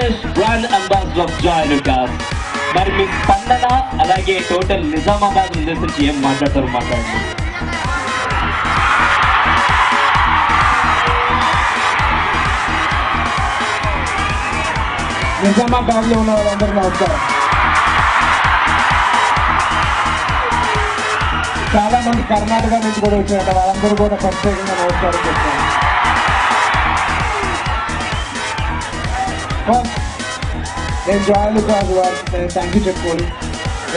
Official brand ambassador of Joy Lukas. మరి మీ స్పందన అలాగే టోటల్ నిజామాబాద్ ఉద్దేశించి ఏం మాట్లాడతారు మాట్లాడండి. నిజామాబాద్ లో ఉన్న వాళ్ళందరూ నమస్కారం. చాలా మంది కర్ణాటక నుంచి కూడా వచ్చారు, వాళ్ళందరూ కూడా ప్రత్యేకంగా నమస్కారం చెప్తారు. నేను జాయ్ లుకాస్ వారికి నేను థ్యాంక్ యూ చెప్పుకోవాలి.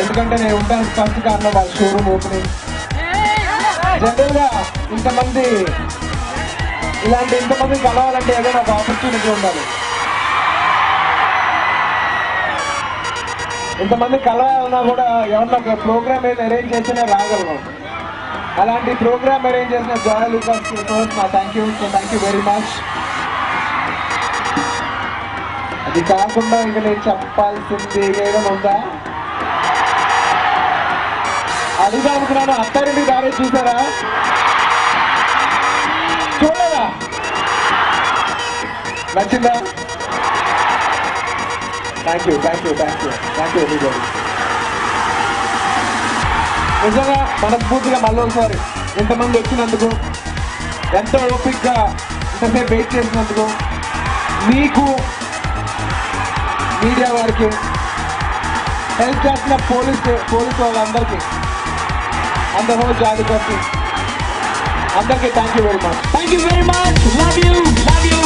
ఎందుకంటే నేను ఉండడానికి ఫస్ట్ కారణం వాళ్ళ షోరూమ్ ఓపెనింగ్. జనరల్గా ఇంతమంది ఇంతమంది కలవాలంటే ఏదైనా ఒక ఆపర్చునిటీ ఉండాలి. ఇంతమంది కలవాలన్నా కూడా ఎవరన్నా ఒక ప్రోగ్రామ్ ఏది అరేంజ్ చేస్తేనే రాగలను. అలాంటి ప్రోగ్రామ్ అరేంజ్ చేసిన జాయ్ లుకాస్ ఫస్ట్ నా థ్యాంక్ యూ వెరీ మచ్. అది కాకుండా ఇంకా నేను చెప్పాల్సింది ఏదైనా ఉందా అడుగుదా అనుకున్నాను. అత్తారింటికి దారే చూసారా? చూడలేదా? నచ్చిందా? Thank you everybody. నిజంగా మనస్ఫూర్తిగా మళ్ళీ ఒకసారి ఇంతమంది వచ్చినందుకు, ఎంతో ఓపిక్గా ఇంతసేపు వెయిట్ చేసినందుకు, మీకు మీడియా వారికి, హెల్ప్ చేసిన పోలీసు వాళ్ళందరికీ, అందరూ జాలి అందరికీ thank you very much. Thank you very much. Love you.